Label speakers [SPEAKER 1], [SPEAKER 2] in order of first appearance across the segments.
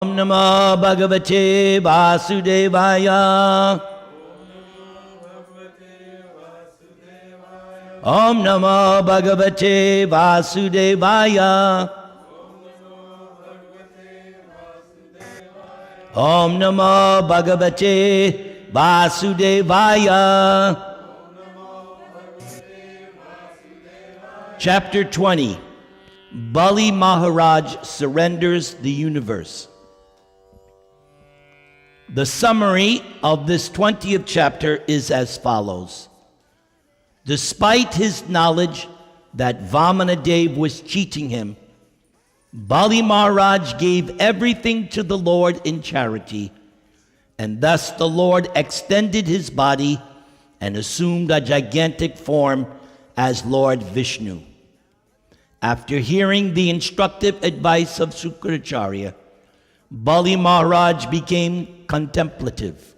[SPEAKER 1] Om Namo Bhagavate Vasudevaya. Om Namo Bhagavate Vasudevaya. Om Namo Bhagavate Vasudevaya. Chapter 20. Bali Maharaj surrenders the universe. The summary of this 20th chapter is as follows. Despite his knowledge that Vamana-deva was cheating him, Bali Maharaj gave everything to the Lord in charity, and thus the Lord extended his body and assumed a gigantic form as Lord Vishnu. After hearing the instructive advice of Shukracharya, Bali Maharaj became contemplative,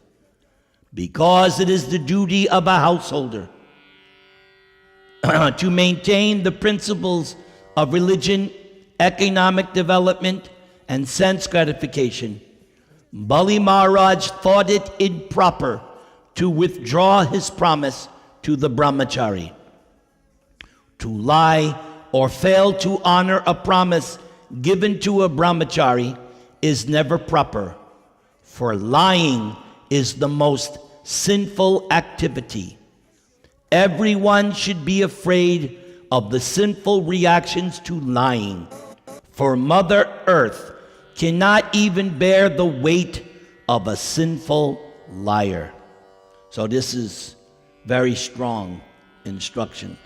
[SPEAKER 1] because it is the duty of a householder to maintain the principles of religion, economic development, and sense gratification. Bali Maharaj thought it improper to withdraw his promise to the brahmachari. To lie or fail to honor a promise given to a brahmachari is never proper, for lying is the most sinful activity. Everyone should be afraid of the sinful reactions to lying, for Mother Earth cannot even bear the weight of a sinful liar. So this is very strong instruction.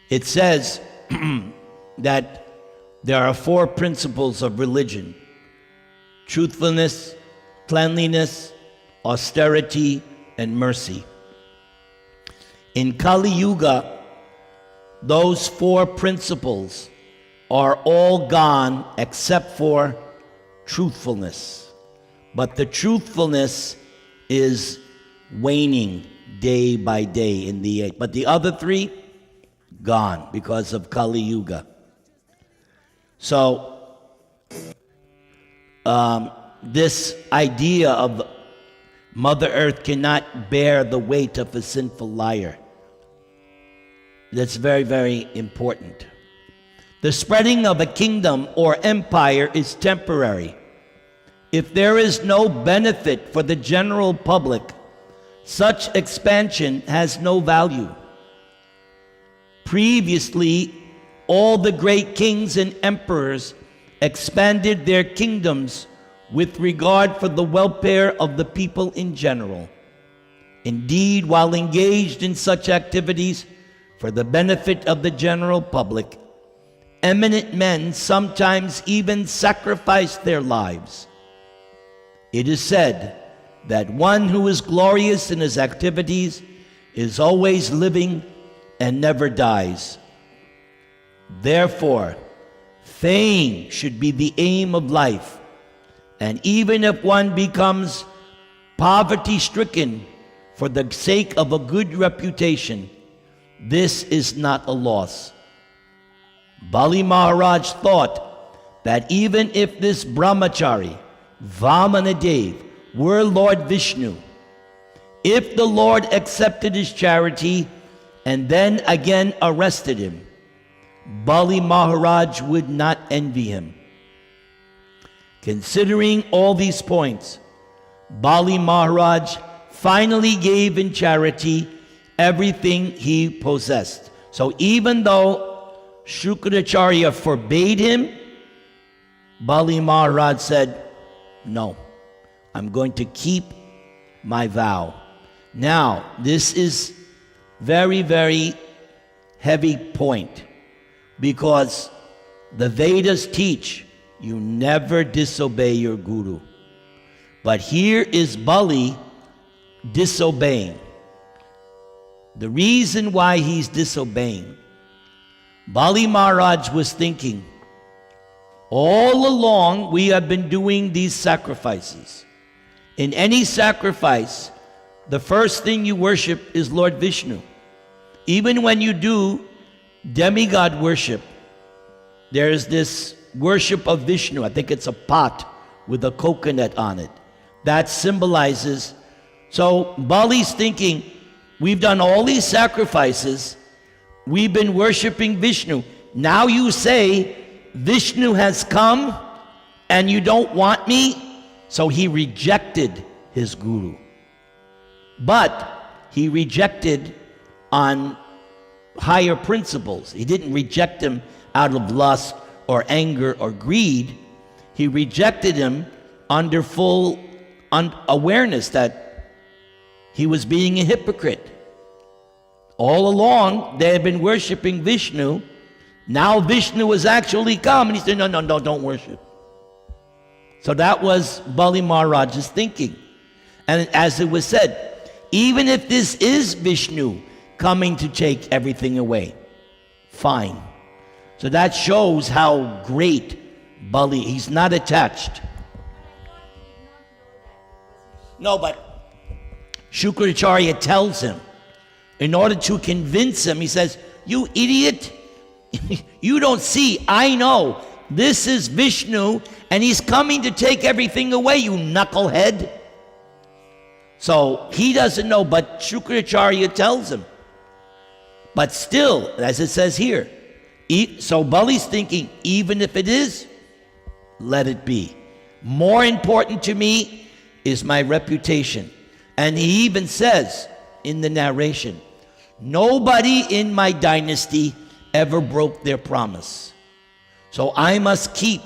[SPEAKER 1] It says that there are 4 principles of religion: truthfulness, cleanliness, austerity, and mercy. In Kali Yuga, those 4 principles are all gone except for truthfulness. But the truthfulness is waning day by day in the age. But the other 3, gone because of Kali Yuga. So, this idea of Mother Earth cannot bear the weight of a sinful liar, that's very, very important. The spreading of a kingdom or empire is temporary. If there is no benefit for the general public, such expansion has no value. Previously, all the great kings and emperors expanded their kingdoms with regard for the welfare of the people in general. Indeed, while engaged in such activities for the benefit of the general public, eminent men sometimes even sacrificed their lives. It is said that one who is glorious in his activities is always living and never dies. Therefore, fame should be the aim of life, and even if one becomes poverty-stricken for the sake of a good reputation, this is not a loss. Bali Maharaj thought that even if this brahmachari, Vamana-deva, were Lord Vishnu, if the Lord accepted his charity and then again arrested him, Bali Maharaj would not envy him. Considering all these points, Bali Maharaj finally gave in charity everything he possessed. So even though Shukracharya forbade him, Bali Maharaj said, no, I'm going to keep my vow. Now, this is very, very heavy point, because the Vedas teach you never disobey your guru. But here is Bali disobeying. The reason why he's disobeying, Bali Maharaj was thinking, all along we have been doing these sacrifices. In any sacrifice, the first thing you worship is Lord Vishnu. Even when you do demigod worship, there's this worship of Vishnu. I think it's a pot with a coconut on it. That symbolizes, so Bali's thinking, we've done all these sacrifices, we've been worshiping Vishnu. Now you say Vishnu has come and you don't want me? So he rejected his guru. But he rejected on higher principles. He didn't reject him out of lust or anger or greed. He rejected him under full awareness that he was being a hypocrite. All along, they had been worshiping Vishnu. Now Vishnu has actually come, and he said, no, don't worship. So that was Bali Maharaj's thinking. And as it was said, even if this is Vishnu coming to take everything away, fine. So that shows how great Bali, he's not attached. No, but Shukracharya tells him, in order to convince him, he says, you idiot, you don't see, I know, this is Vishnu, and he's coming to take everything away, you knucklehead. So he doesn't know, but Shukracharya tells him. But still, as it says here, so Bali's thinking, even if it is, let it be. More important to me is my reputation. And he even says in the narration, nobody in my dynasty ever broke their promise. So I must keep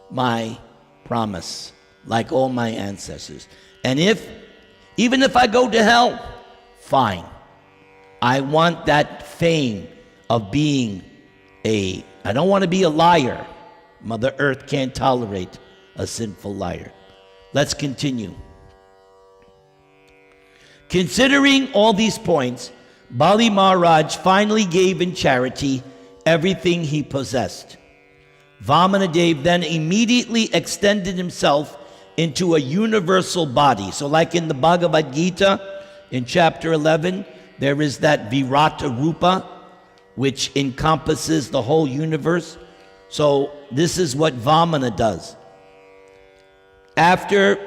[SPEAKER 1] my promise like all my ancestors. And even if I go to hell, fine. I want that fame of being I don't want to be a liar. Mother Earth can't tolerate a sinful liar. Let's continue. Considering all these points, Bali Maharaj finally gave in charity everything he possessed. Vamana-deva then immediately extended himself into a universal body. So like in the Bhagavad Gita, in chapter 11, there is that Virata Rupa, which encompasses the whole universe. So this is what Vamana does. After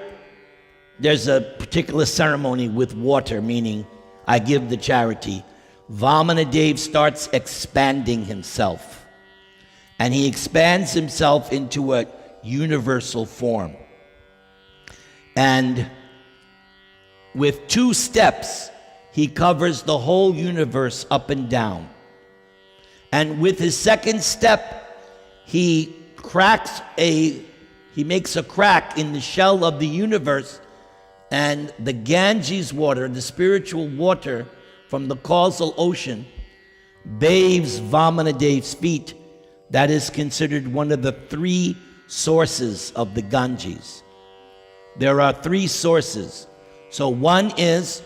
[SPEAKER 1] there's a particular ceremony with water, meaning I give the charity, Vamana-deva starts expanding himself. And he expands himself into a universal form. And with 2 steps, he covers the whole universe up and down. And with his second step, he makes a crack in the shell of the universe, and the Ganges water, the spiritual water from the causal ocean, bathes Vamana-deva's feet. That is considered one of the 3 sources of the Ganges. There are 3 sources. So one is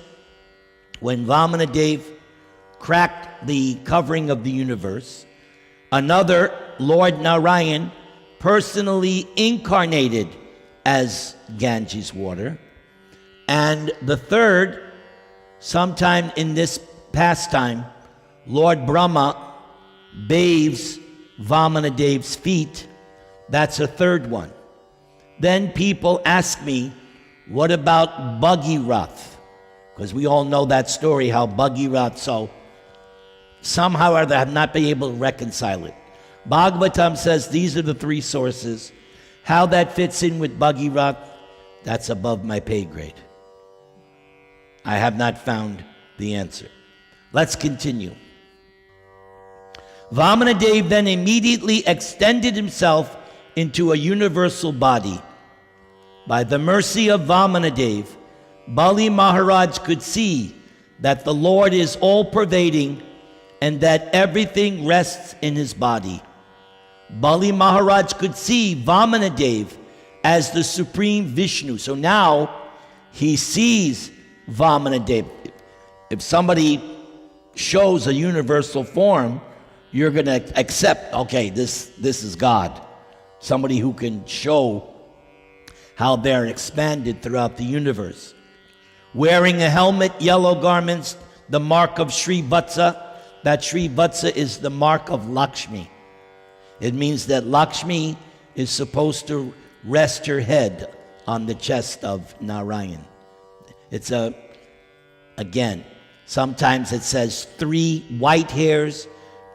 [SPEAKER 1] when Vamana-deva cracked the covering of the universe. Another, Lord Narayan, personally incarnated as Ganges water. And the third, sometime in this pastime, Lord Brahma bathes Vamana-deva's feet. That's a third one. Then people ask me, what about Bhagirath? Because we all know that story, how Bhagirath, so somehow or other have not been able to reconcile it. Bhagavatam says these are the 3 sources. How that fits in with Bhagirath, that's above my pay grade. I have not found the answer. Let's continue. Vamana-deva then immediately extended himself into a universal body. By the mercy of Vamana-deva, Bali Maharaj could see that the Lord is all-pervading and that everything rests in his body. Bali Maharaj could see Vamana-deva as the supreme Vishnu. So now he sees Vamana-deva. If somebody shows a universal form, you're going to accept, okay, this is God. Somebody who can show how they're expanded throughout the universe. Wearing a helmet, yellow garments, the mark of Sri Vatsa. That Sri Vatsa is the mark of Lakshmi. It means that Lakshmi is supposed to rest her head on the chest of Narayan. It's again, sometimes it says 3 white hairs,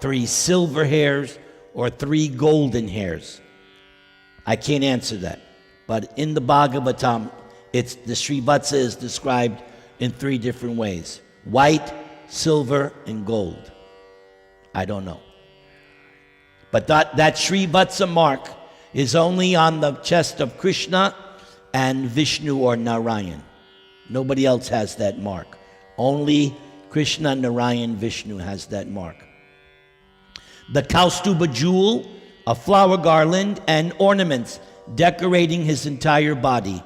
[SPEAKER 1] 3 silver hairs, or 3 golden hairs. I can't answer that. But in the Bhagavatam, the Srivatsa is described in 3 different ways: white, silver, and gold. I don't know. But that Srivatsa mark is only on the chest of Krishna and Vishnu or Narayan. Nobody else has that mark. Only Krishna, Narayan, Vishnu has that mark. The Kaustuba jewel, a flower garland, and ornaments decorating his entire body.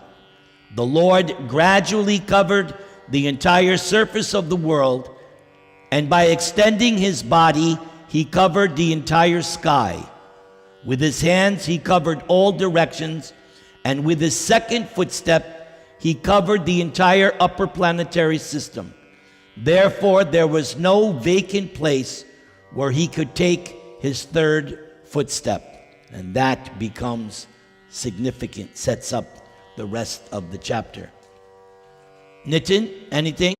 [SPEAKER 1] The Lord gradually covered the entire surface of the world, and by extending his body, he covered the entire sky. With his hands, he covered all directions, and with his second footstep, he covered the entire upper planetary system. Therefore, there was no vacant place where he could take his third footstep. And that becomes significant, sets up the rest of the chapter. Nitin, anything?